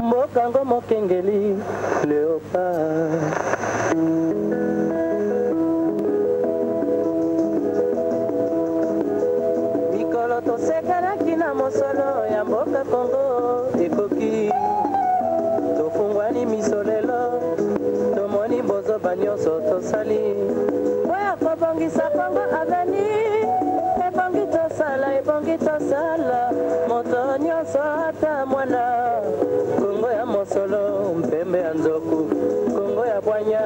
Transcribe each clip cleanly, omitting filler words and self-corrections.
Mokango Mokengeli Léopard. Mikolo tosekanaki na mosolo ya mboka Kongo ekoki tofungwani misolelo tomoni bozoba nyonso tosali oya kobongisa Kongo aveni ebongi tosala moto nyonso ata mwana Kongo ya mosolo mpembe ya nzoku Kongo ya bwanya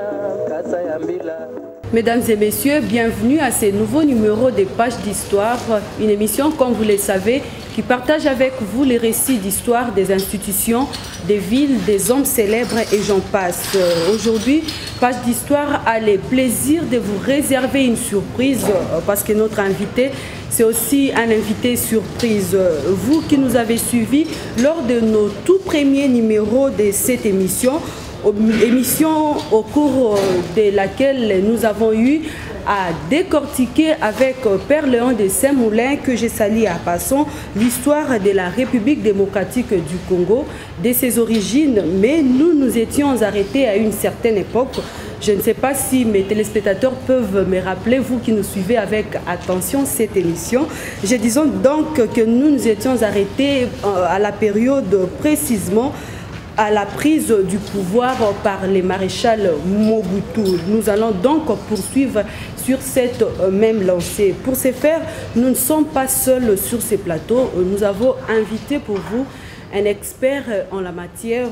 kasa ya mbila. Mesdames et messieurs, bienvenue à ce nouveau numéro des Pages d'Histoire, une émission, comme vous le savez, qui partage avec vous les récits d'histoire des institutions, des villes, des hommes célèbres et j'en passe. Aujourd'hui, Pages d'Histoire a le plaisir de vous réserver une surprise parce que notre invité, c'est aussi un invité surprise. Vous qui nous avez suivis lors de nos tout premiers numéros de cette émission au cours de laquelle nous avons eu à décortiquer avec Père Léon de Saint-Moulin, que je salue à passant, l'histoire de la République démocratique du Congo, de ses origines, mais nous étions arrêtés à une certaine époque. Je ne sais pas si mes téléspectateurs peuvent me rappeler, vous qui nous suivez avec attention cette émission. Je disons donc que nous étions arrêtés à la période précisément à la prise du pouvoir par le maréchal Mobutu. Nous allons donc poursuivre sur cette même lancée. Pour ce faire, nous ne sommes pas seuls sur ces plateaux. Nous avons invité pour vous un expert en la matière,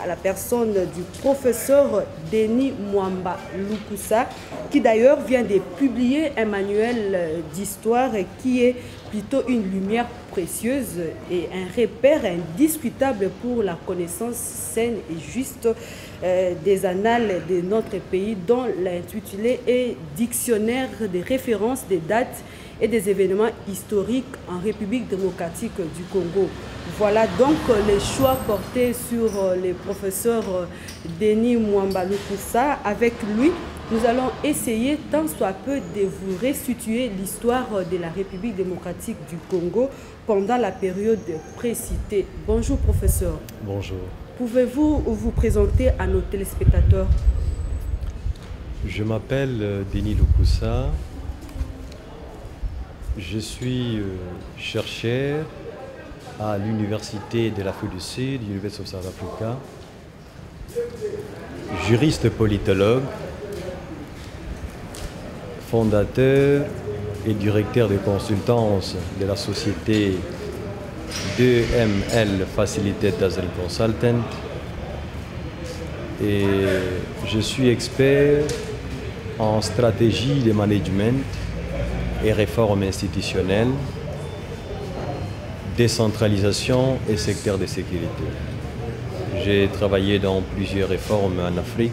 à la personne du professeur Denis Mwamba Lukusa, qui d'ailleurs vient de publier un manuel d'histoire qui est plutôt une lumière précieuse et un repère indiscutable pour la connaissance saine et juste des annales de notre pays, dont l'intitulé est Dictionnaire des références des dates et des événements historiques en République démocratique du Congo. Voilà donc les choix portés sur le professeur Denis Mwamba Lukusa. Avec lui, nous allons essayer tant soit peu de vous restituer l'histoire de la République démocratique du Congo pendant la période précitée. Bonjour professeur. Bonjour. Pouvez-vous vous présenter à nos téléspectateurs? Je m'appelle Denis Lukusa. Je suis chercheur à l'Université de l'Afrique du Sud, University of South Africa, juriste politologue, fondateur et directeur de consultance de la société 2ML Facilitated as a Consultant, et je suis expert en stratégie de management et réforme institutionnelle, décentralisation et secteur de sécurité. J'ai travaillé dans plusieurs réformes en Afrique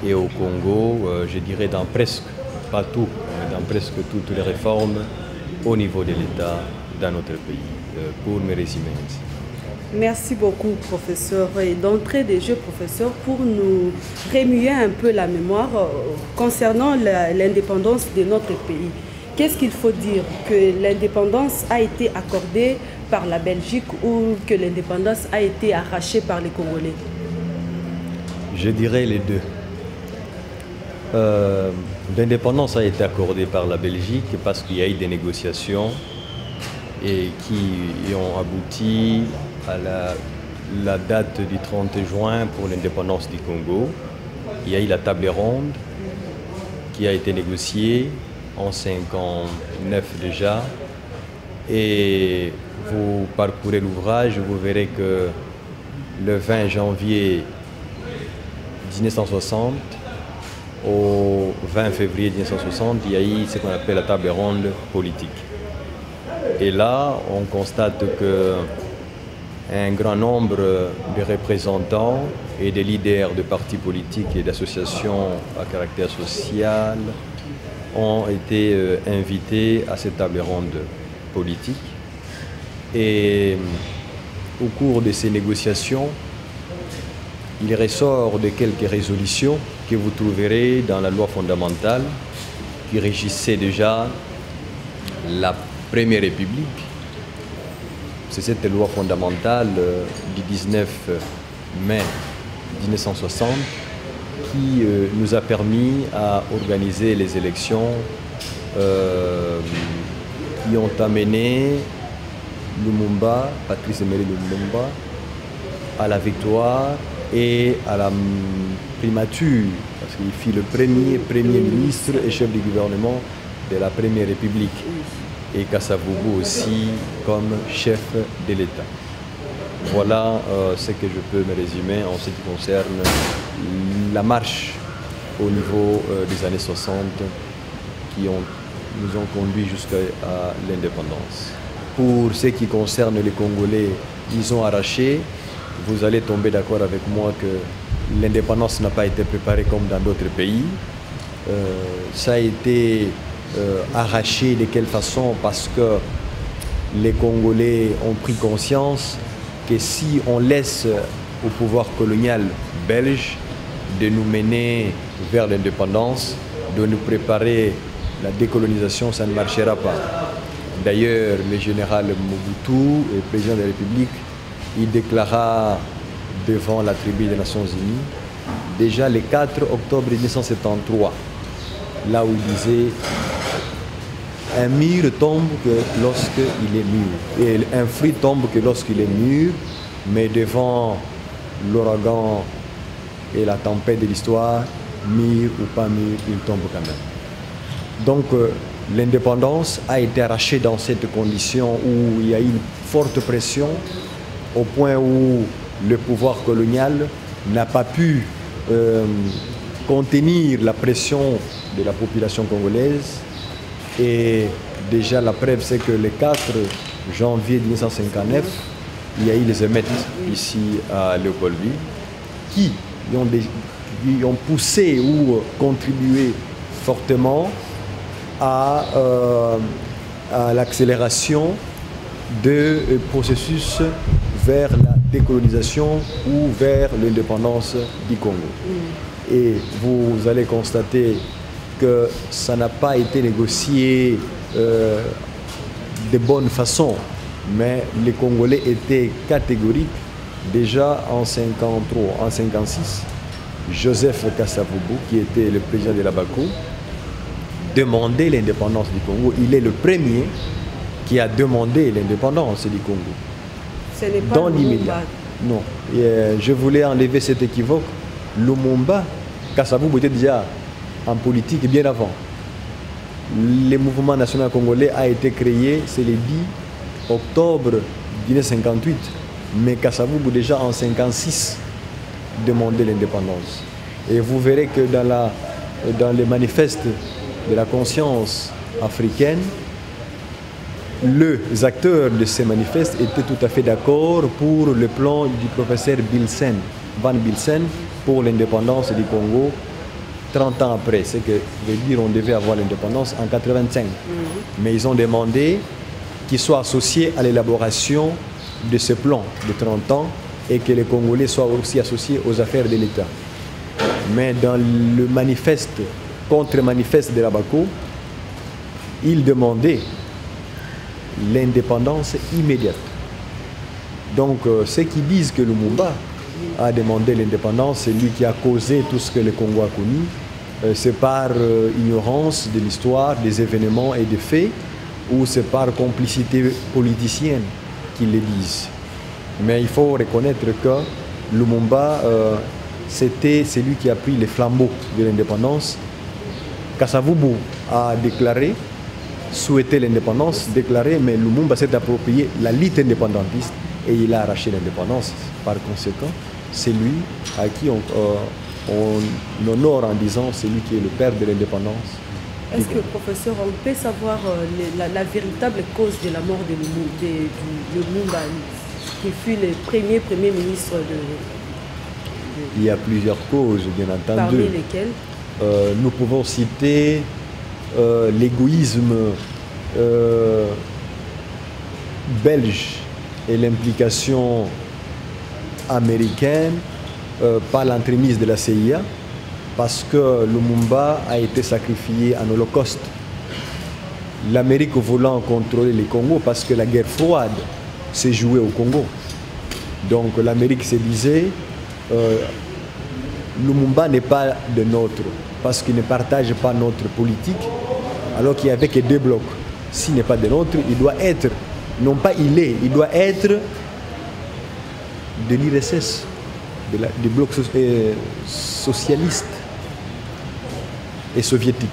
et au Congo, je dirais dans presque, pas tout, mais dans presque toutes les réformes au niveau de l'État dans notre pays, pour me résumer ainsi. Merci beaucoup, professeur. Et d'entrée des jeux, professeur, pour nous remuer un peu la mémoire concernant l'indépendance de notre pays. Qu'est-ce qu'il faut dire? Que l'indépendance a été accordée par la Belgique ou que l'indépendance a été arrachée par les Congolais? Je dirais les deux. L'indépendance a été accordée par la Belgique parce qu'il y a eu des négociations et qui ont abouti à la date du 30 juin pour l'indépendance du Congo. Il y a eu la table ronde qui a été négociée en 1959 déjà. Et vous parcourez l'ouvrage, vous verrez que le 20 janvier 1960 au 20 février 1960, il y a eu ce qu'on appelle la table ronde politique. Et là, on constate qu'un grand nombre de représentants et de leaders de partis politiques et d'associations à caractère social ont été invités à cette table ronde politique. Et au cours de ces négociations, il ressort de quelques résolutions que vous trouverez dans la loi fondamentale qui régissait déjà la Première République, c'est cette loi fondamentale du 19 mai 1960 qui nous a permis à organiser les élections qui ont amené Lumumba, Patrice Emery Lumumba, à la victoire et à la primature, parce qu'il fut le premier ministre et chef du gouvernement de la Première République, et Kasavubu aussi comme chef de l'État. Voilà ce que je peux me résumer en ce qui concerne la marche au niveau des années 60 qui nous ont conduits jusqu'à l'indépendance. Pour ce qui concerne les Congolais, ils ont arraché. Vous allez tomber d'accord avec moi que l'indépendance n'a pas été préparée comme dans d'autres pays. Ça a été arraché de quelle façon? Parce que les Congolais ont pris conscience que si on laisse au pouvoir colonial belge de nous mener vers l'indépendance, de nous préparer la décolonisation, ça ne marchera pas. D'ailleurs, le général Mobutu, le président de la République, il déclara devant la tribune des Nations Unies, déjà le 4 octobre 1973, là où il disait « Un mur tombe que lorsqu'il est mûr, et un fruit tombe que lorsqu'il est mûr, mais devant l'ouragan et la tempête de l'histoire, mûr ou pas mûr, il tombe quand même. » Donc, l'indépendance a été arrachée dans cette condition où il y a eu une forte pression au point où le pouvoir colonial n'a pas pu contenir la pression de la population congolaise. Et déjà la preuve, c'est que le 4 janvier 1959, il y a eu les émeutes ici à Léopoldville qui ont poussé ou contribué fortement à l'accélération de processus vers la décolonisation ou vers l'indépendance du Congo. Et vous allez constater que ça n'a pas été négocié de bonne façon, mais les Congolais étaient catégoriques. Déjà en 1953, en 1956, Joseph Kasavubu, qui était le président de la BACO, demandait l'indépendance du Congo. Il est le premier qui a demandé l'indépendance du Congo. Ce n'est pas dans l'immédiat. Non. Je voulais enlever cet équivoque. Lumumba, Kasavubu était déjà en politique bien avant. Le mouvement national congolais a été créé, c'est le 10 octobre 1958. Mais Kasavubu déjà en 1956 demandait l'indépendance. Et vous verrez que dans les manifestes de la conscience africaine, les acteurs de ces manifestes étaient tout à fait d'accord pour le plan du professeur Bilsen, Van Bilsen, pour l'indépendance du Congo 30 ans après. C'est que veut dire on devait avoir l'indépendance en 1985. Mais ils ont demandé qu'ils soient associés à l'élaboration de ce plan de 30 ans et que les Congolais soient aussi associés aux affaires de l'État. Mais dans le manifeste, contre-manifeste de la BACO, ils demandaient l'indépendance immédiate. Donc ceux qui disent que Lumumba a demandé l'indépendance, c'est lui qui a causé tout ce que le Congo a connu, c'est par ignorance de l'histoire, des événements et des faits, ou c'est par complicité politicienne qu'ils le disent. Mais il faut reconnaître que Lumumba, c'est lui qui a pris les flambeaux de l'indépendance. Kasavubu a déclaré, souhaité l'indépendance, déclaré, mais Lumumba s'est approprié la lutte indépendantiste et il a arraché l'indépendance. Par conséquent, c'est lui à qui on honore en disant c'est lui qui est le père de l'indépendance. Est-ce que, professeur, on peut savoir la véritable cause de la mort de Lumumba, qui fut le premier ministre Il y a plusieurs causes, bien entendu. Parmi lesquelles nous pouvons citer l'égoïsme belge et l'implication américaine par l'entremise de la CIA, parce que Lumumba a été sacrifié en Holocauste. L'Amérique voulant contrôler les Congo, parce que la guerre froide s'est joué au Congo. Donc l'Amérique se disait, Lumumba n'est pas de nôtre, parce qu'il ne partage pas notre politique, alors qu'il n'y avait que deux blocs. S'il n'est pas de nôtre, il doit être, non pas il doit être de l'IRSS, du bloc socialiste et soviétique.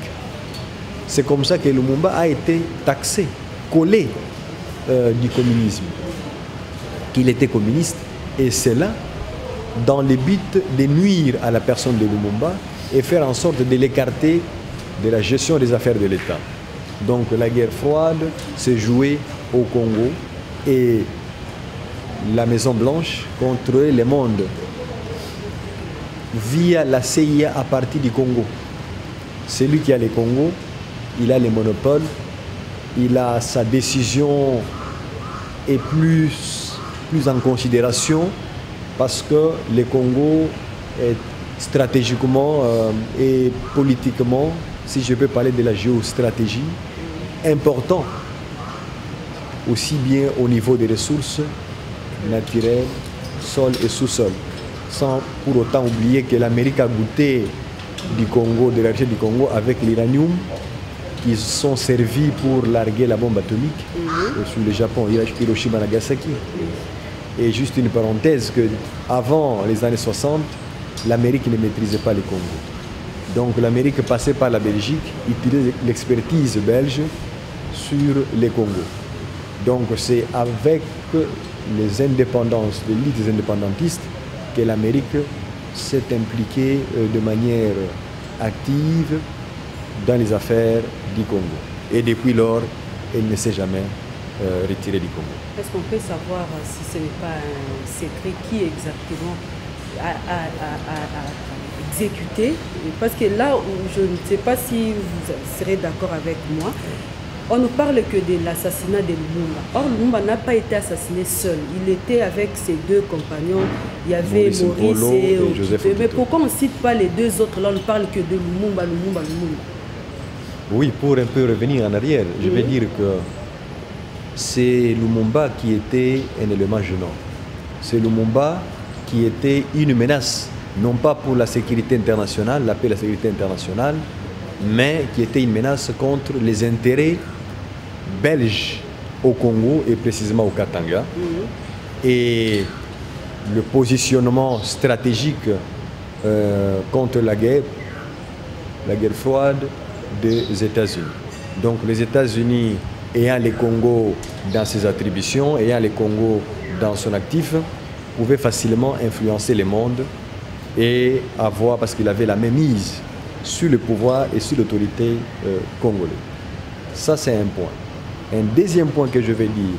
C'est comme ça que Lumumba a été taxé, collé du communisme, qu'il était communiste, et c'est là, dans le but de nuire à la personne de Lumumba et faire en sorte de l'écarter de la gestion des affaires de l'État. Donc la guerre froide s'est jouée au Congo et la Maison Blanche contrôlait le monde via la CIA à partir du Congo. Celui qui a le Congo, il a les monopoles, il a sa décision est plus en considération parce que le Congo est stratégiquement et politiquement, si je peux parler de la géostratégie, important, aussi bien au niveau des ressources naturelles, sol et sous-sol, sans pour autant oublier que l'Amérique a goûté du Congo, de l'argent du Congo avec l'uranium, qui sont servis pour larguer la bombe atomique sur le Japon, Hiroshima et Nagasaki. Et juste une parenthèse, que avant les années 60, l'Amérique ne maîtrisait pas le Congo. Donc l'Amérique passait par la Belgique, utilisait l'expertise belge sur le Congo. Donc c'est avec les indépendances, l'élite des indépendantistes, que l'Amérique s'est impliquée de manière active dans les affaires du Congo. Et depuis lors, elle ne s'est jamais retirée du Congo. Est-ce qu'on peut savoir si ce n'est pas un secret qui exactement a exécuté? Parce que là, je ne sais pas si vous serez d'accord avec moi, on ne parle que de l'assassinat de Lumumba. Or, Lumumba n'a pas été assassiné seul. Il était avec ses deux compagnons. Il y avait Maurice et Joseph. Mais pourquoi on ne cite pas les deux autres? Là, on ne parle que de Lumumba. Oui, pour un peu revenir en arrière, je vais dire que c'est Lumumba qui était un élément gênant. C'est Lumumba qui était une menace, non pas pour la sécurité internationale, la paix et la sécurité internationale, mais qui était une menace contre les intérêts belges au Congo et précisément au Katanga. Et le positionnement stratégique contre la guerre froide des États-Unis. Donc les États-Unis, ayant les Congo dans ses attributions, ayant les Congo dans son actif, pouvaient facilement influencer le monde et avoir, parce qu'il avait la même mise sur le pouvoir et sur l'autorité congolaise. Ça, c'est un point. Un deuxième point que je vais dire,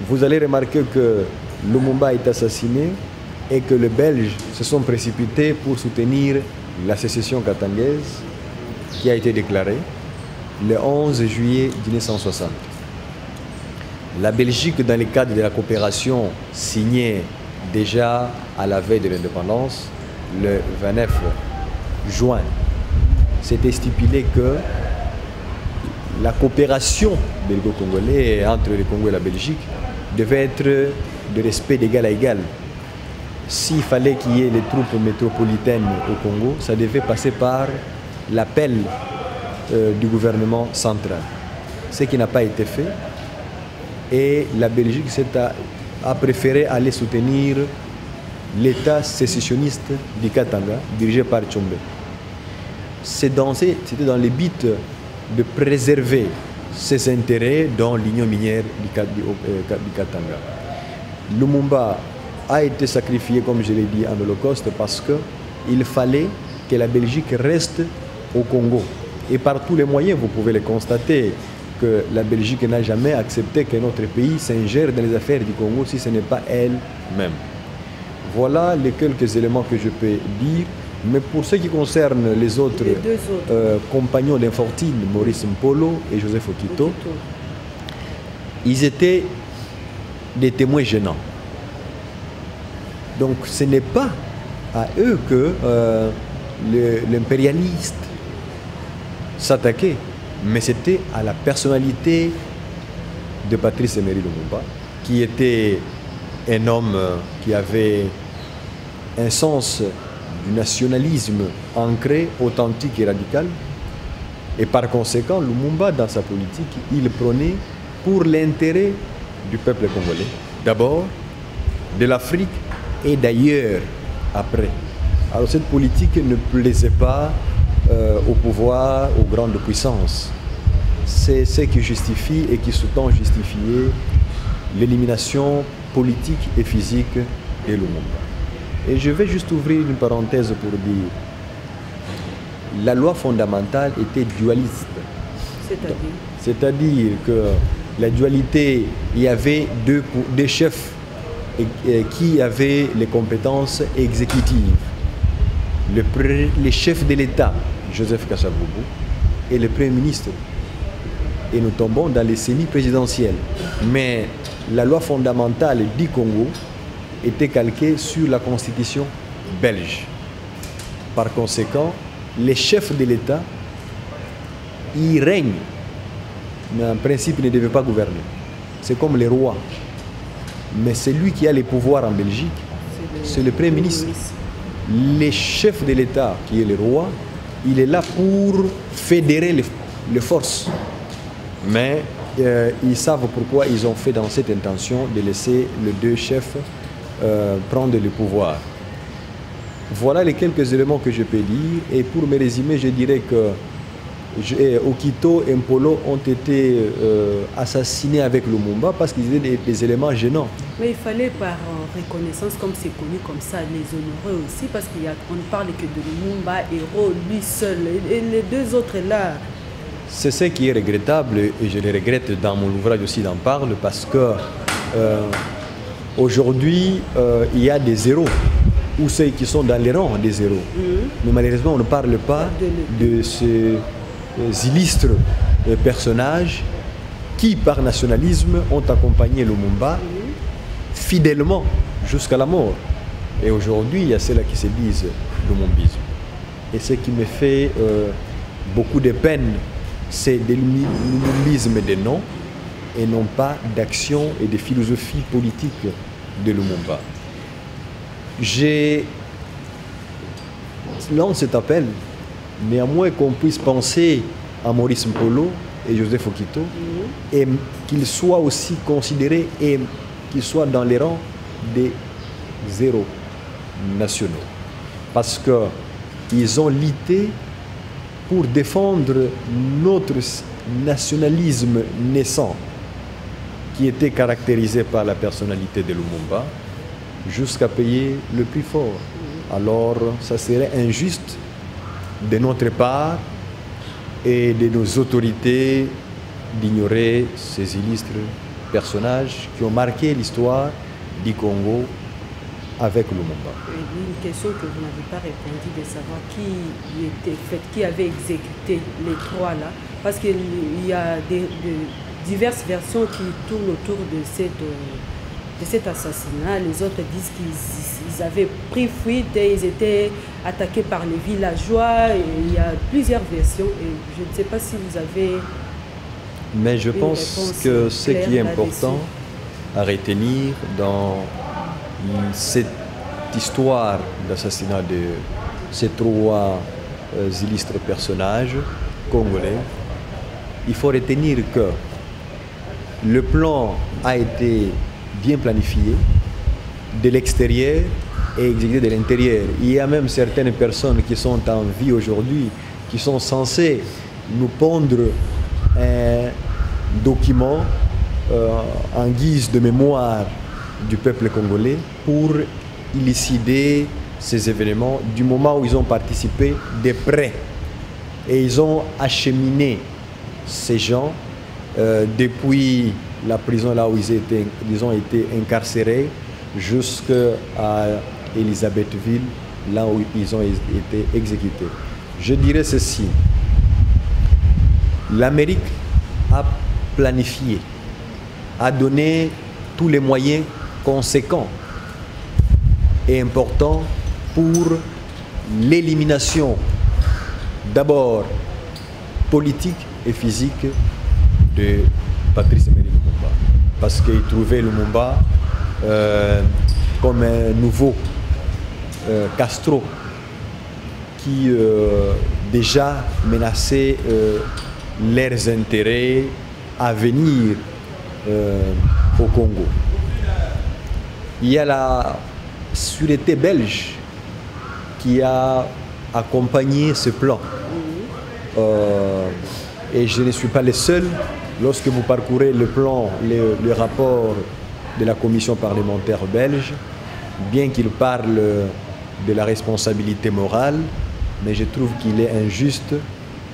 vous allez remarquer que Lumumba est assassiné et que les Belges se sont précipités pour soutenir la sécession katangaise qui a été déclarée le 11 juillet 1960. La Belgique, dans le cadre de la coopération signée déjà à la veille de l'indépendance, le 29 juin, c'était stipulé que la coopération belgo-congolais entre le Congo et la Belgique devait être de respect d'égal à égal. S'il fallait qu'il y ait les troupes métropolitaines au Congo, ça devait passer par l'appel du gouvernement central. Ce qui n'a pas été fait. Et la Belgique a préféré aller soutenir l'État sécessionniste du Katanga, dirigé par Tshombe. C'était dans le but de préserver ses intérêts dans l'union minière du Katanga. Lumumba a été sacrifié, comme je l'ai dit, en Holocauste parce qu'il fallait que la Belgique reste au Congo. Et par tous les moyens, vous pouvez le constater, que la Belgique n'a jamais accepté que notre pays s'ingère dans les affaires du Congo si ce n'est pas elle-même. Voilà les quelques éléments que je peux dire. Mais pour ce qui concerne les autres, compagnons d'Infortune, Maurice Mpolo et Joseph Okito, ils étaient des témoins gênants. Donc ce n'est pas à eux que l'impérialiste s'attaquait, mais c'était à la personnalité de Patrice Emery Lumumba qui était un homme qui avait un sens du nationalisme ancré, authentique et radical. Et par conséquent, Lumumba, dans sa politique, il prônait pour l'intérêt du peuple congolais, d'abord, de l'Afrique et d'ailleurs, après. Alors cette politique ne plaisait pas au pouvoir, aux grandes puissances. C'est ce qui justifie et qui sous-tend justifier l'élimination politique et physique de Lumumba. Et je vais juste ouvrir une parenthèse pour dire la loi fondamentale était dualiste. C'est-à-dire que la dualité, il y avait deux chefs qui avaient les compétences exécutives. Le chef de l'État, Joseph Kasavubu, et le Premier ministre. Et nous tombons dans les semi-présidentielles. Mais la loi fondamentale du Congo était calquée sur la constitution belge. Par conséquent, les chefs de l'État, ils règnent, mais en principe, ils ne devaient pas gouverner. C'est comme les rois. Mais celui qui a les pouvoirs en Belgique, c'est le Premier ministre. Les chefs de l'État, qui est le roi, il est là pour fédérer les forces. Mais ils savent pourquoi ils ont fait dans cette intention de laisser les deux chefs prendre le pouvoir. Voilà les quelques éléments que je peux dire. Et pour me résumer, je dirais que Okito et Mpolo ont été assassinés avec Lumumba parce qu'ils étaient des éléments gênants. Mais il fallait par reconnaissance, comme c'est connu comme ça, les honorer aussi, parce qu'on ne parle que de Lumumba, héros, lui seul, et les deux autres là. C'est ce qui est regrettable, et je le regrette dans mon ouvrage aussi d'en parler, parce que aujourd'hui, il y a des héros, ou ceux qui sont dans les rangs des héros. Mais malheureusement, on ne parle pas de ces illustres personnages qui, par nationalisme, ont accompagné Lumumba fidèlement jusqu'à la mort. Et aujourd'hui, il y a ceux-là qui se disent lumumbisme. Et ce qui me fait beaucoup de peine, c'est de lumumbisme de nom et non pas d'action et de philosophie politique de Lumumba. J'ai lancé cet appel, néanmoins qu'on puisse penser à Maurice Mpolo et Joseph Okito et qu'ils soient aussi considérés et qu'ils soient dans les rangs des héros nationaux. Parce qu'ils ont lutté pour défendre notre nationalisme naissant qui était caractérisé par la personnalité de Lumumba jusqu'à payer le plus fort. Alors, ça serait injuste de notre part et de nos autorités d'ignorer ces illustres personnages qui ont marqué l'histoire du Congo avec Lumumba. Une question que vous n'avez pas répondu, de savoir qui avait exécuté les trois là, parce qu'il y a diverses versions qui tournent autour de cet assassinat. Les autres disent qu'ils avaient pris fuite et ils étaient attaqués par les villageois. Et il y a plusieurs versions et je ne sais pas si vous avez... Mais je pense que ce qui est important à retenir dans cette histoire d'assassinat de ces trois illustres personnages congolais, il faut retenir que le plan a été bien planifié de l'extérieur et exécuté de l'intérieur. Il y a même certaines personnes qui sont en vie aujourd'hui qui sont censées nous pondre un document en guise de mémoire du peuple congolais pour élucider ces événements du moment où ils ont participé de près. Et ils ont acheminé ces gens depuis la prison là où ils ont été incarcérés jusqu'à Elisabethville, là où ils ont été exécutés. Je dirais ceci. L'Amérique a planifié, a donné tous les moyens conséquents et importants pour l'élimination d'abord politique et physique de Patrice Emery Lumumba. parce qu'ils trouvaient Lumumba comme un nouveau Castro qui déjà menaçait leurs intérêts à venir au Congo. Il y a la sûreté belge qui a accompagné ce plan. Et je ne suis pas le seul. Lorsque vous parcourez le plan, le rapport de la commission parlementaire belge, bien qu'il parle de la responsabilité morale, mais je trouve qu'il est injuste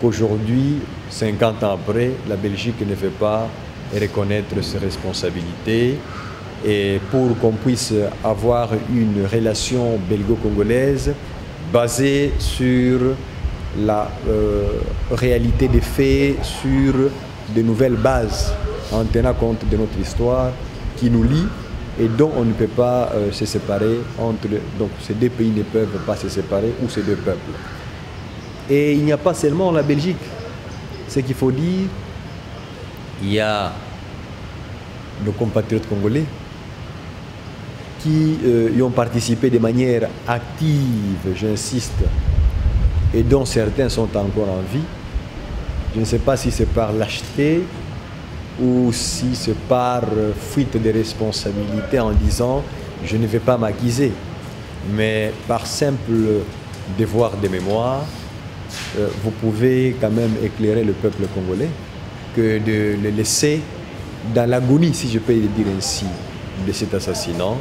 qu'aujourd'hui, 50 ans après, la Belgique ne veut pas reconnaître ses responsabilités. Et pour qu'on puisse avoir une relation belgo-congolaise basée sur la réalité des faits, sur de nouvelles bases, en tenant compte de notre histoire qui nous lie et dont on ne peut pas se séparer entre... Donc ces deux pays ne peuvent pas se séparer, ou ces deux peuples. Et il n'y a pas seulement la Belgique. Ce qu'il faut dire, il y a nos compatriotes congolais qui y ont participé de manière active, j'insiste, et dont certains sont encore en vie. Je ne sais pas si c'est par lâcheté ou si c'est par fuite de responsabilité en disant « je ne vais pas m'acquiser ». Mais par simple devoir de mémoire, vous pouvez quand même éclairer le peuple congolais que de le laisser dans l'agonie, si je peux le dire ainsi, de cet assassinat.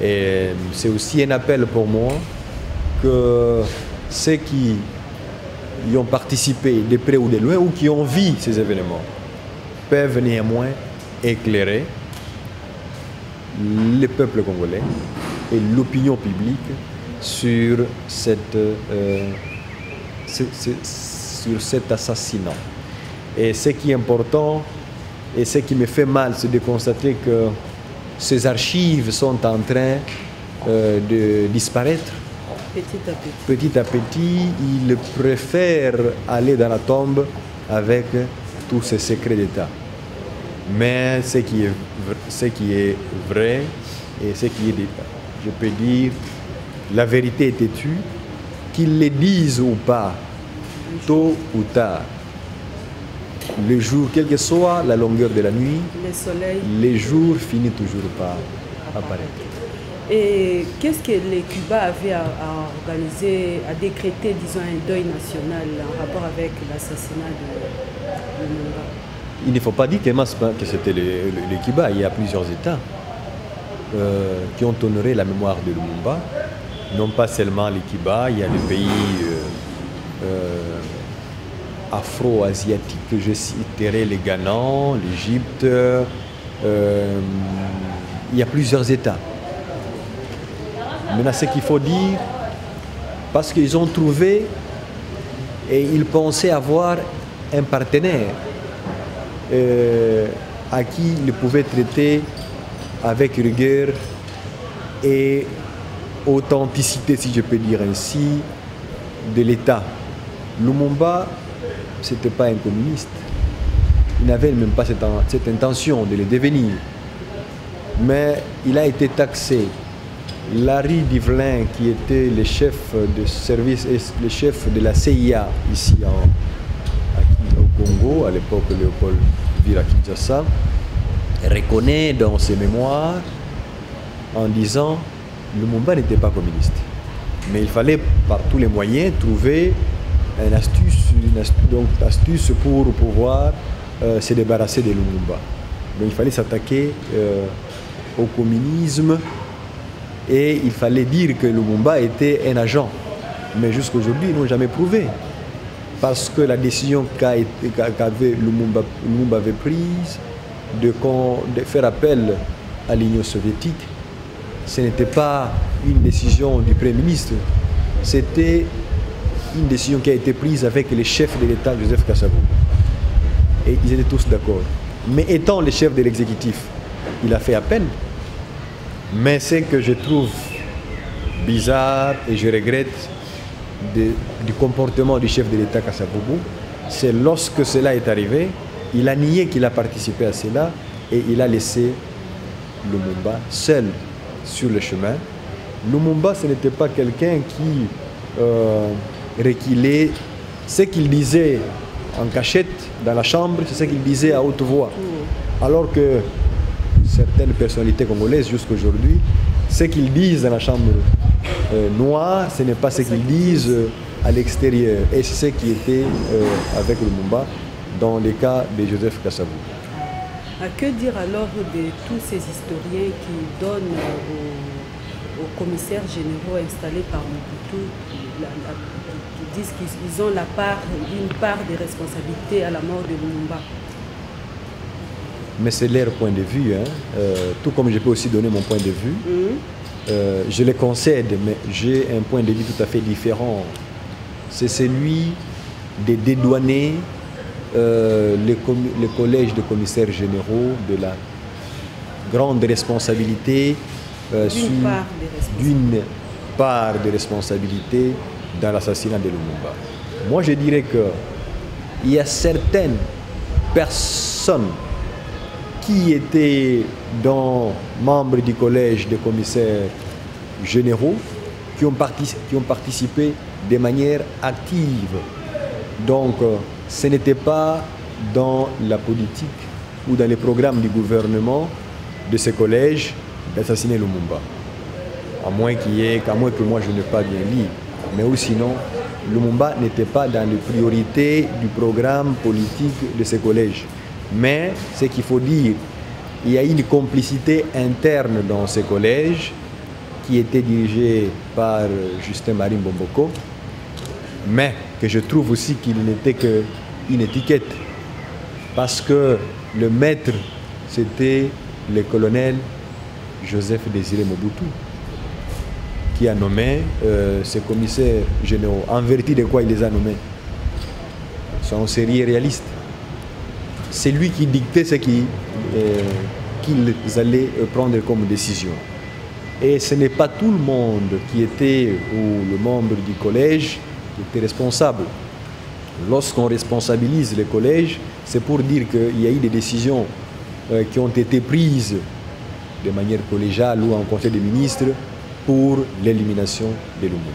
Et c'est aussi un appel pour moi que ceux qui y ont participé de près ou de loin ou qui ont vu ces événements peuvent néanmoins éclairer le peuple congolais et l'opinion publique sur cet assassinat. Et ce qui est important et ce qui me fait mal, c'est de constater que ces archives sont en train de disparaître. Petit à petit. Petit à petit, ils préfèrent aller dans la tombe avec tous ces secrets d'État. Mais ce qui est vrai et ce qui est, je peux dire, la vérité est têtue, qu'ils le disent ou pas, tôt ou tard, le jour, quelle que soit la longueur de la nuit, le jour finit toujours par apparaître. Et qu'est-ce que les Cuba avaient à organiser, à décréter, disons, un deuil national en rapport avec l'assassinat de Lumumba? Il ne faut pas dire que c'était le Cuba. Il y a plusieurs États qui ont honoré la mémoire de Lumumba. Non pas seulement le Cuba, il y a les pays afro-asiatiques que je citerai, le Ghana, l'Égypte. Il y a plusieurs États. Maintenant, ce qu'il faut dire, parce qu'ils ont trouvé et ils pensaient avoir un partenaire à qui ils pouvaient traiter avec rigueur et authenticité, si je peux dire ainsi, de l'État. Lumumba, ce n'était pas un communiste. Il n'avait même pas cette intention de le devenir. Mais il a été taxé. Larry Divelin, qui était le chef de service et le chef de la CIA ici au Congo, à l'époque Léopold Vira Kinshasa, reconnaît dans ses mémoires en disant que Lumumba n'était pas communiste. Mais il fallait par tous les moyens trouver une astuce pour pouvoir se débarrasser de Lumumba. Donc il fallait s'attaquer au communisme. Et il fallait dire que Lumumba était un agent. Mais jusqu'à aujourd'hui, ils n'ont jamais prouvé. Parce que la décision qu'avait Lumumba avait prise de faire appel à l'Union soviétique, ce n'était pas une décision du Premier ministre. C'était une décision qui a été prise avec le chef de l'État, Joseph Kasavubu. Et ils étaient tous d'accord. Mais étant le chef de l'exécutif, il a fait appel. Mais ce que je trouve bizarre et je regrette du comportement du chef de l'État Kasavubu, c'est lorsque cela est arrivé, il a nié qu'il a participé à cela et il a laissé Lumumba seul sur le chemin. Lumumba, ce n'était pas quelqu'un qui reculait. Ce qu'il disait en cachette dans la chambre, c'est ce qu'il disait à haute voix. Alors que certaines personnalités congolaises jusqu'aujourd'hui, ce qu'ils disent dans la chambre noire, ce n'est pas ce qu'ils disent à l'extérieur. Et c'est ce qui était avec Lumumba dans le cas de Joseph Kasavubu. Que dire alors de tous ces historiens qui donnent aux commissaires généraux installés par Mobutu, qui disent qu'ils ont une part de responsabilité à la mort de Lumumba? Mais c'est leur point de vue, hein. Tout comme je peux aussi donner mon point de vue. Je le concède, mais j'ai un point de vue tout à fait différent. C'est celui de dédouaner le collège de commissaires généraux de la grande responsabilité, d'une part de responsabilité dans l'assassinat de Lumumba. Moi, je dirais qu'il y a certaines personnes qui étaient membres du collège des commissaires généraux, qui ont participé de manière active. Donc, ce n'était pas dans la politique ou dans les programmes du gouvernement de ce collège d'assassiner Lumumba. À moins que moi je n'ai pas bien lu. Mais ou sinon, Lumumba n'était pas dans les priorités du programme politique de ce collège. Mais ce qu'il faut dire, il y a une complicité interne dans ce collège qui était dirigé par Justin-Marie Mbomboko, mais que je trouve aussi qu'il n'était qu'une étiquette, parce que le maître, c'était le colonel Joseph Désiré Mobutu, qui a nommé ces commissaires généraux. En vertu de quoi il les a nommés? Son sérieux réaliste. C'est lui qui dictait ce qu'ils allaient prendre comme décision. Et ce n'est pas tout le monde qui était, ou le membre du collège, qui était responsable. Lorsqu'on responsabilise le collège, c'est pour dire qu'il y a eu des décisions qui ont été prises de manière collégiale ou en conseil des ministres pour l'élimination de Lumumba.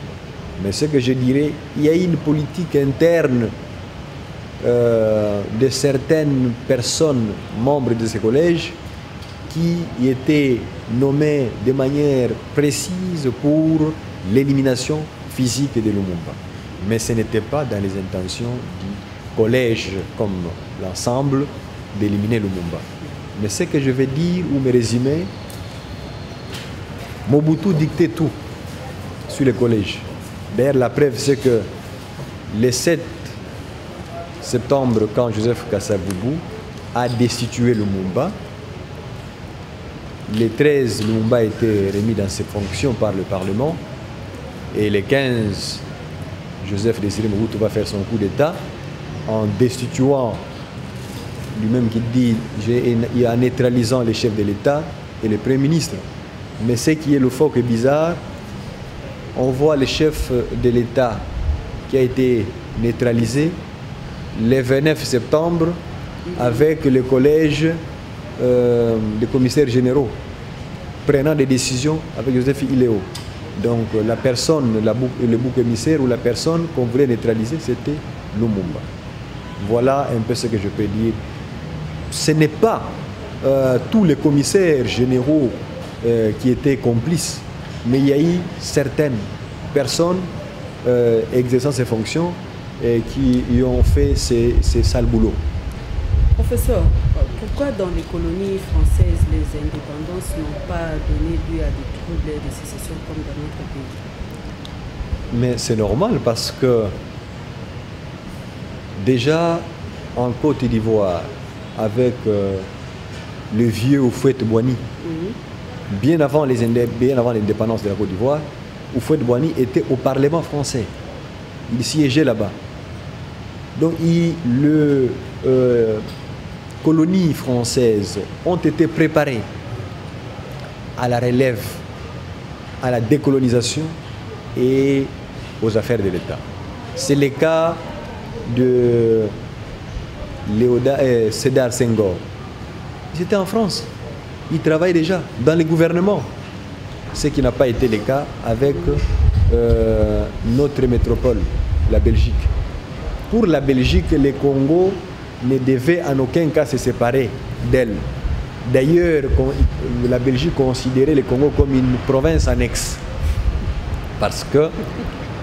Mais ce que je dirais, il y a une politique interne de certaines personnes membres de ce collège qui étaient nommées de manière précise pour l'élimination physique de Lumumba. Mais ce n'était pas dans les intentions du collège comme l'ensemble d'éliminer Lumumba. Mais ce que je vais dire ou me résumer, Mobutu dictait tout sur le collège. D'ailleurs, la preuve, c'est que le 7 septembre, quand Joseph Kasavubu a destitué Lumumba, le 13, Lumumba a été remis dans ses fonctions par le Parlement, et le 15, Joseph Désiré Mobutu va faire son coup d'État en destituant, lui-même qui dit, en neutralisant les chefs de l'État et le Premier ministre. Mais ce qui est le faux et bizarre, on voit le chef de l'État qui a été neutralisé le 29 septembre avec le collège des commissaires généraux prenant des décisions avec Joseph Iléo. Donc la personne, le bouc émissaire ou la personne qu'on voulait neutraliser, c'était Lumumba. Voilà un peu ce que je peux dire. Ce n'est pas tous les commissaires généraux qui étaient complices, mais il y a eu certaines personnes exerçant ces fonctions qui y ont fait ces sales boulots. Professeur, pourquoi dans les colonies françaises, les indépendances n'ont pas donné lieu à des troubles de sécession comme dans notre pays? Mais c'est normal parce que déjà en Côte d'Ivoire, avec le vieux Houphouët-Boigny, bien avant l'indépendance de la Côte d'Ivoire, Houphouët-Boigny était au Parlement français. Il siégeait là-bas. Donc les colonies françaises ont été préparées à la relève, à la décolonisation et aux affaires de l'État. C'est le cas de Sédar Senghor. ils étaient en France. Ils travaillent déjà dans les gouvernements. Ce qui n'a pas été le cas avec notre métropole, la Belgique. Pour la Belgique, le Congo ne devait en aucun cas se séparer d'elle. D'ailleurs, la Belgique considérait le Congo comme une province annexe. Parce que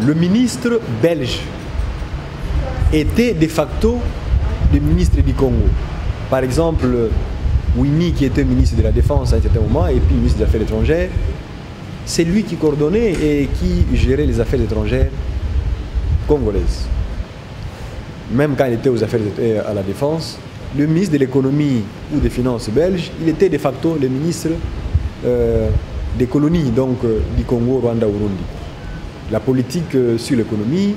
le ministre belge était de facto le ministre du Congo. Par exemple, Winnie, qui était ministre de la Défense à un certain moment, et puis ministre des Affaires étrangères, c'est lui qui coordonnait et qui gérait les affaires étrangères congolaises. Même quand il était aux affaires à la Défense, le ministre de l'économie ou des finances belge, il était de facto le ministre des colonies, donc du Congo, Rwanda, Burundi. La politique sur l'économie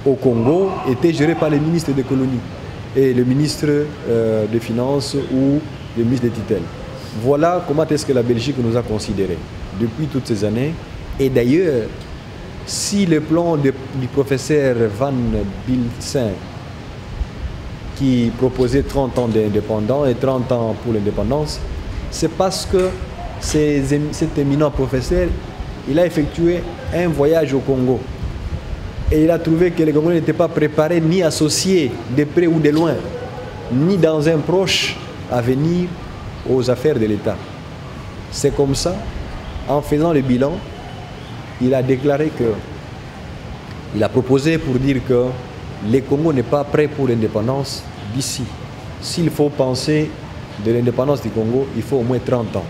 au Congo était gérée par le ministre des colonies et le ministre des Finances ou le ministre des tutelles. Voilà comment est-ce que la Belgique nous a considérés depuis toutes ces années. Et d'ailleurs, si le plan du professeur Van Bilsen, qui proposait 30 ans d'indépendance et 30 ans pour l'indépendance, c'est parce que cet éminent professeur, il a effectué un voyage au Congo. Et il a trouvé que les Congolais n'étaient pas préparés ni associés de près ou de loin, ni dans un proche avenir aux affaires de l'État. C'est comme ça, en faisant le bilan, il a déclaré que, il a proposé pour dire que le Congo n'est pas prêt pour l'indépendance d'ici. S'il faut penser de l'indépendance du Congo, il faut au moins 30 ans.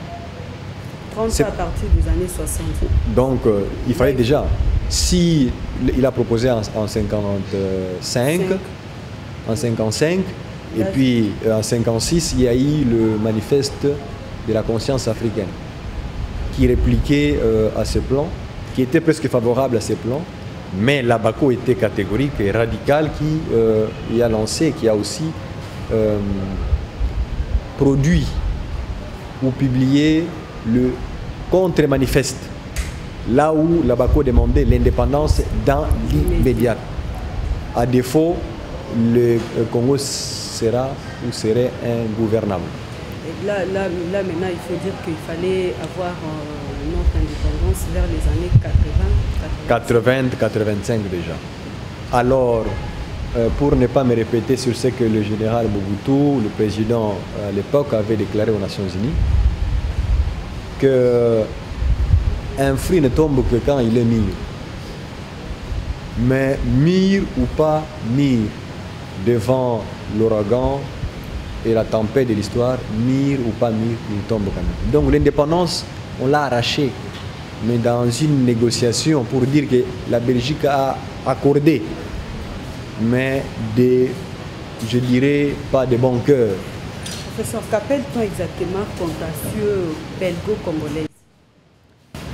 30 ans à partir des années 60. Donc, il fallait déjà, si il a proposé en 55, en 55, et puis en 56, il y a eu le manifeste de la conscience africaine qui répliquait à ce plan, qui était presque favorable à ce plan, mais l'ABACO était catégorique et radical, qui a lancé, qui a aussi produit ou publié le contre-manifeste, là où l'ABACO demandait l'indépendance dans l'immédiat. À défaut, le Congo sera ou serait ingouvernable. Et là, maintenant, il faut dire qu'il fallait avoir notre indépendance vers les années 80-85 déjà. Alors, pour ne pas me répéter sur ce que le général Mobutu, le président à l'époque, avait déclaré aux Nations Unies, qu'un fruit ne tombe que quand il est mûr. Mais mûr ou pas mûr, devant l'ouragan et la tempête de l'histoire, mûr ou pas mûr, il tombe quand même. Donc l'indépendance, on l'a arrachée, mais dans une négociation pour dire que la Belgique a accordé, mais je dirais, pas de bon cœur. Professeur, qu'appelle-t-on exactement contentieux belgo-congolais?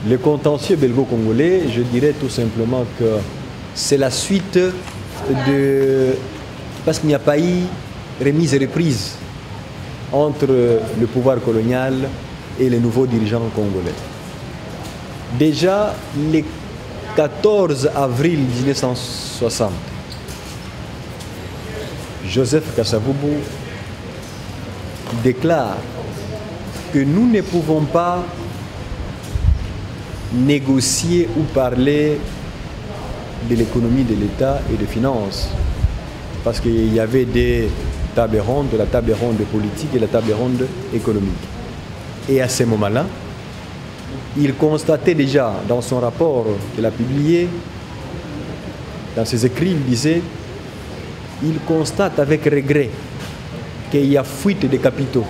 Le contentieux belgo-congolais, je dirais tout simplement que c'est la suite de... Parce qu'il n'y a pas eu remise et reprise entre le pouvoir colonial et les nouveaux dirigeants congolais. Déjà, le 14 avril 1960, Joseph Kasavubu déclare que nous ne pouvons pas négocier ou parler de l'économie de l'État et des finances, parce qu'il y avait des tables rondes, la table ronde politique et la table ronde économique. Et à ce moment-là, il constatait déjà dans son rapport qu'il a publié, dans ses écrits, il disait, il constate avec regret qu'il y a fuite des capitaux.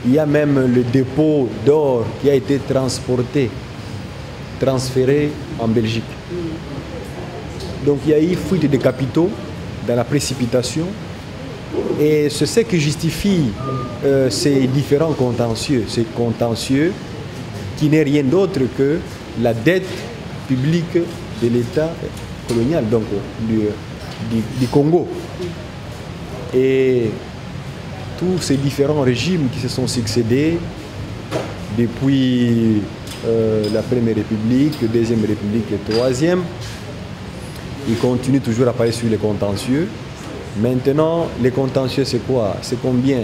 Il y a même le dépôt d'or qui a été transféré en Belgique. Donc il y a eu fuite des capitaux dans la précipitation, et c'est ce qui justifie ces différents contentieux. Ces contentieux qui n'est rien d'autre que la dette publique de l'État colonial, donc du Congo. Et tous ces différents régimes qui se sont succédés depuis la Première République, la Deuxième République et la Troisième, ils continuent toujours à parler sur les contentieux. Maintenant, les contentieux, c'est quoi? C'est combien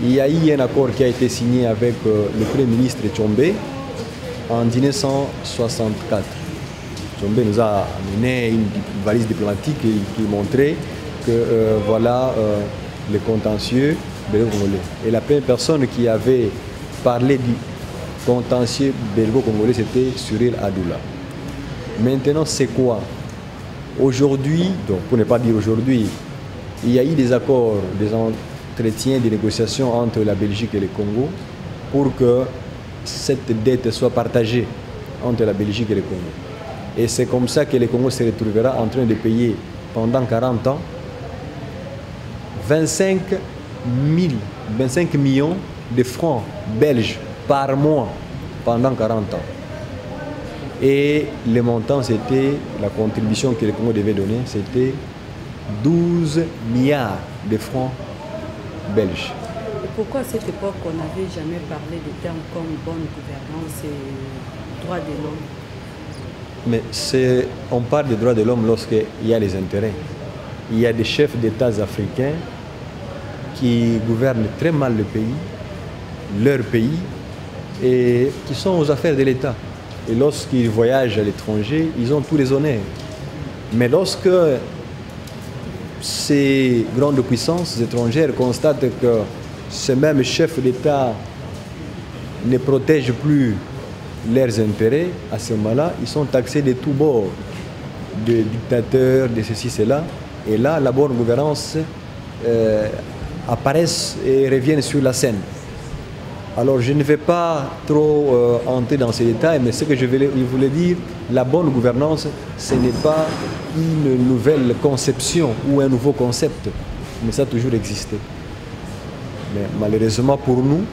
il y a eu un accord qui a été signé avec le Premier ministre Tshombe en 1964. Tshombe nous a amené une valise diplomatique qui montrait que voilà les contentieux belgo-congolais. Et la première personne qui avait parlé du contentieux belgo-congolais, c'était Cyril Adoula. Maintenant, c'est quoi? Aujourd'hui, donc pour ne pas dire aujourd'hui, il y a eu des accords, des entretiens, des négociations entre la Belgique et le Congo pour que cette dette soit partagée entre la Belgique et le Congo. Et c'est comme ça que le Congo se retrouvera en train de payer pendant 40 ans 25 millions de francs belges par mois pendant 40 ans. Et le montant, c'était, la contribution que le Congo devait donner, c'était 12 milliards de francs belges. Et pourquoi à cette époque on n'avait jamais parlé de termes comme bonne gouvernance et droits de l'homme? Mais on parle des droits de l'homme lorsqu'il y a les intérêts. Il y a des chefs d'État africains qui gouvernent très mal le pays, leur pays, et qui sont aux affaires de l'État. Et lorsqu'ils voyagent à l'étranger, ils ont tous les honneurs. Mais lorsque ces grandes puissances étrangères constatent que ces mêmes chefs d'État ne protègent plus leurs intérêts, à ce moment-là, ils sont taxés de tous bords, de dictateurs, de ceci, cela. Et là, la bonne gouvernance apparaît et revient sur la scène. Alors, je ne vais pas trop entrer dans ces détails, mais ce que je voulais dire, la bonne gouvernance, ce n'est pas une nouvelle conception ou un nouveau concept, mais ça a toujours existé. Mais malheureusement pour nous,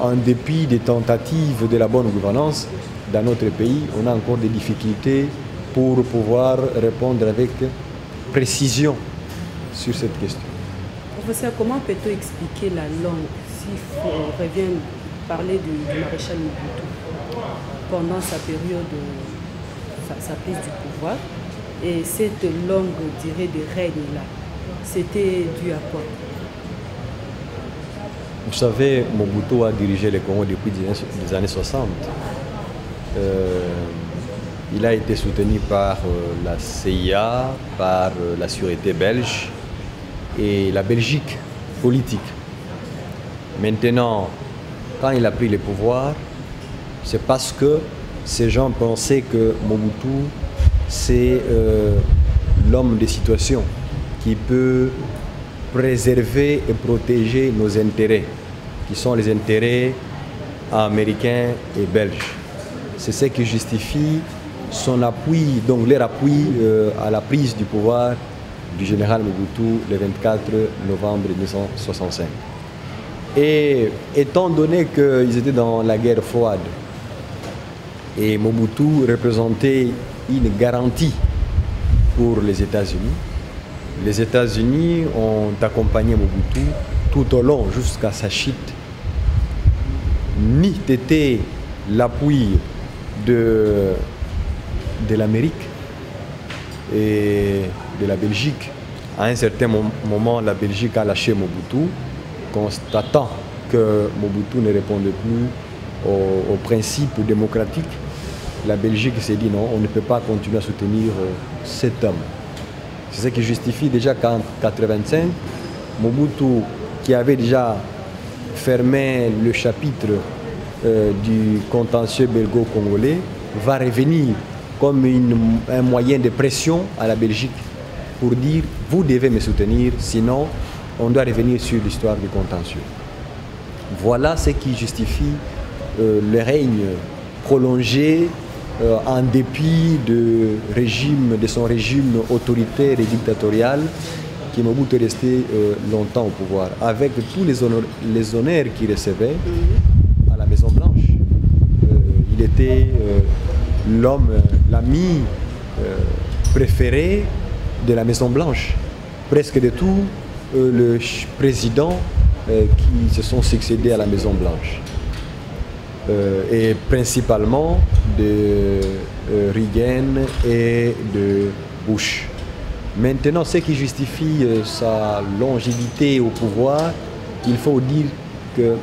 en dépit des tentatives de la bonne gouvernance, dans notre pays, on a encore des difficultés pour pouvoir répondre avec précision sur cette question. Professeur, comment peut-on expliquer la langue si on revient parler du maréchal Mobutu pendant sa période, sa prise du pouvoir, et cette longue durée de règne-là, c'était dû à quoi? Vous savez, Mobutu a dirigé le Congo depuis les années 60. Il a été soutenu par la CIA, par la sûreté belge et la Belgique politique. Maintenant, quand il a pris le pouvoir, c'est parce que ces gens pensaient que Mobutu, c'est l'homme des situations qui peut préserver et protéger nos intérêts, qui sont les intérêts américains et belges. C'est ce qui justifie son appui, donc leur appui à la prise du pouvoir du général Mobutu le 24 novembre 1965. Et étant donné qu'ils étaient dans la guerre froide et Mobutu représentait une garantie pour les États-Unis ont accompagné Mobutu tout au long jusqu'à sa chute. Ni était l'appui de l'Amérique et de la Belgique. À un certain moment, la Belgique a lâché Mobutu, constatant que Mobutu ne répondait plus aux principes démocratiques. La Belgique s'est dit non, on ne peut pas continuer à soutenir cet homme. C'est ce qui justifie déjà qu'en 1985, Mobutu, qui avait déjà fermé le chapitre du contentieux belgo-congolais, va revenir comme un moyen de pression à la Belgique pour dire « vous devez me soutenir, sinon on doit revenir sur l'histoire du contentieux ». Voilà ce qui justifie le règne prolongé en dépit de son régime autoritaire et dictatorial qui Mobutu est resté longtemps au pouvoir, avec tous les honneurs qu'il recevait à la Maison-Blanche. Il était l'homme, l'ami préféré de la Maison-Blanche. Presque de tous les présidents qui se sont succédés à la Maison-Blanche. Et principalement de Reagan et de Bush. Maintenant, ce qui justifie sa longévité au pouvoir, il faut dire que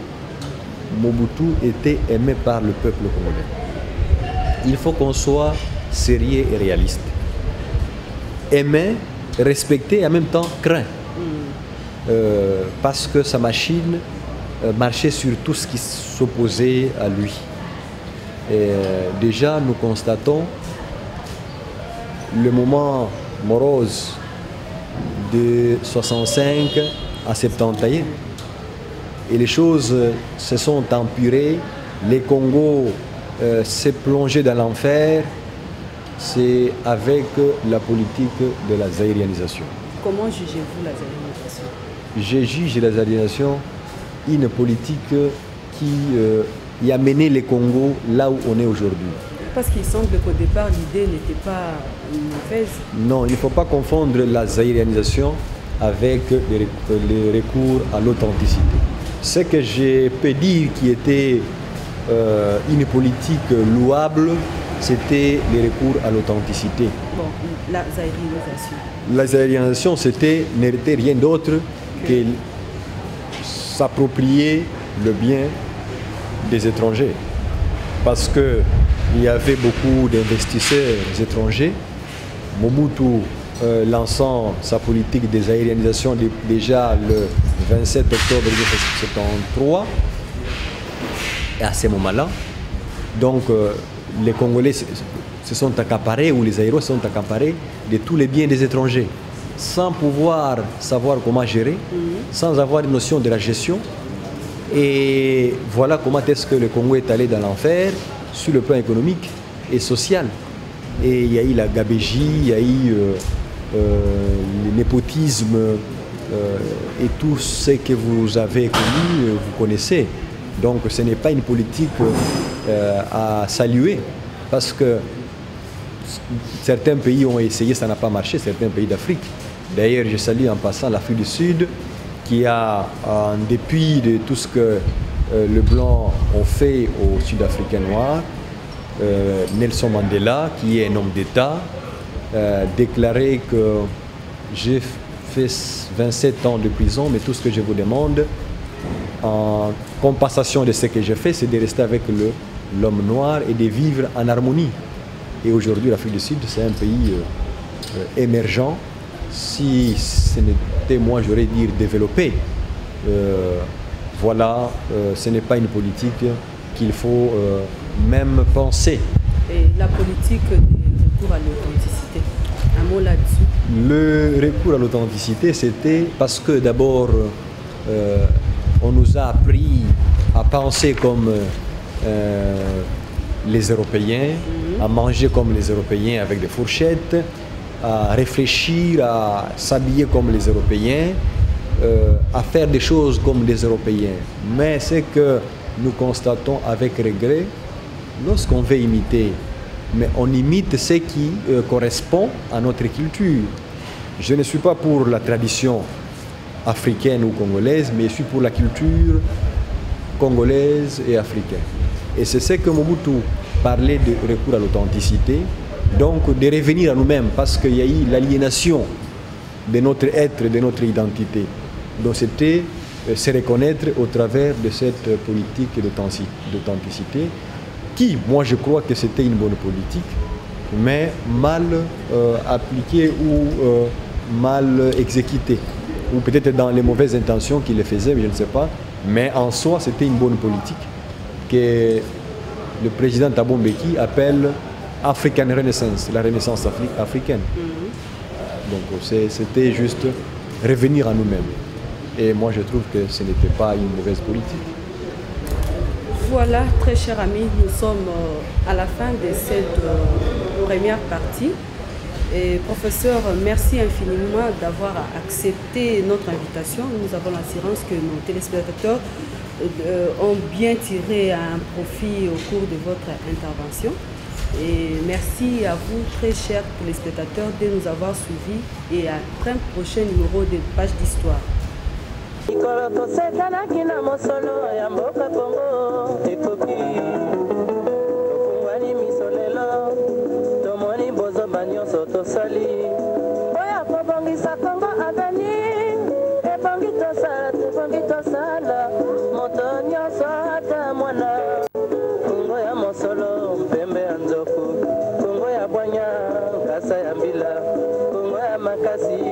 Mobutu était aimé par le peuple congolais. Il faut qu'on soit sérieux et réaliste. Aimé, respecté et en même temps craint. Parce que sa machine marchait sur tout ce qui s'opposait à lui. Et déjà, nous constatons le moment morose de 65 à 71. Et les choses se sont empirées. Les Congos s'est plongé dans l'enfer. C'est avec la politique de la zaïrianisation. Comment jugez-vous la zaïrianisation? Je juge la zaïrianisation une politique qui a mené les Congos là où on est aujourd'hui. Parce qu'il semble qu'au départ, l'idée n'était pas mauvaise. Non, il ne faut pas confondre la zaïrianisation avec le recours à l'authenticité. Ce que je peux dire qui était une politique louable, c'était le recours à l'authenticité. Bon, la zaïrianisation. La zaïrianisation, n'était rien d'autre que s'approprier le bien des étrangers. Parce qu'il y avait beaucoup d'investisseurs étrangers. Mobutu lançant sa politique de zaïrianisation déjà le 27 octobre 1973. Et à ce moment-là, donc les Congolais se sont accaparés, ou les Zaïrois se sont accaparés de tous les biens des étrangers, sans pouvoir savoir comment gérer, sans avoir une notion de la gestion. Et voilà comment est-ce que le Congo est allé dans l'enfer sur le plan économique et social. Et il y a eu la gabégie, il y a eu le népotisme et tout ce que vous avez connu, vous connaissez. Donc ce n'est pas une politique à saluer, parce que certains pays ont essayé, ça n'a pas marché, certains pays d'Afrique. D'ailleurs, je salue en passant l'Afrique du Sud, qui a, en dépit de tout ce que le blanc ont fait aux Sud-Africains noirs, Nelson Mandela, qui est un homme d'État, déclaré que j'ai fait 27 ans de prison, mais tout ce que je vous demande, en compensation de ce que j'ai fait, c'est de rester avec l'homme noir et de vivre en harmonie. Et aujourd'hui, l'Afrique du Sud, c'est un pays émergent. Si ce n'était, moi, j'aurais dit développé. Voilà, ce n'est pas une politique qu'il faut même penser. Et la politique du recours à l'authenticité, un mot là-dessus? Le recours à l'authenticité, c'était parce que d'abord, on nous a appris à penser comme les Européens, à manger comme les Européens avec des fourchettes, à réfléchir, à s'habiller comme les Européens, à faire des choses comme les Européens. Mais c'est que nous constatons avec regret, lorsqu'on veut imiter, mais on imite ce qui correspond à notre culture. Je ne suis pas pour la tradition africaine ou congolaise, mais je suis pour la culture congolaise et africaine. Et c'est ce que Mobutu parlait de recours à l'authenticité, donc de revenir à nous-mêmes, parce qu'il y a eu l'aliénation de notre être, de notre identité. Donc c'était se reconnaître au travers de cette politique d'authenticité, qui, moi je crois que c'était une bonne politique, mais mal appliquée ou mal exécutée, ou peut-être dans les mauvaises intentions qu'il les faisait, mais je ne sais pas. Mais en soi, c'était une bonne politique que le président Thabo Mbeki appelle African Renaissance, la renaissance africaine. Donc c'était juste revenir à nous-mêmes. Et moi, je trouve que ce n'était pas une mauvaise politique. Voilà, très chers amis, nous sommes à la fin de cette première partie. Et professeur, merci infiniment d'avoir accepté notre invitation. Nous avons l'assurance que nos téléspectateurs ont bien tiré un profit au cours de votre intervention. Et merci à vous, très chers téléspectateurs, de nous avoir suivis et à un prochain numéro de Page d'Histoire. Nyonso tosali oya kobongisa Kongo aveni ebongi tosala kasa ya mbila Kongo ya makasi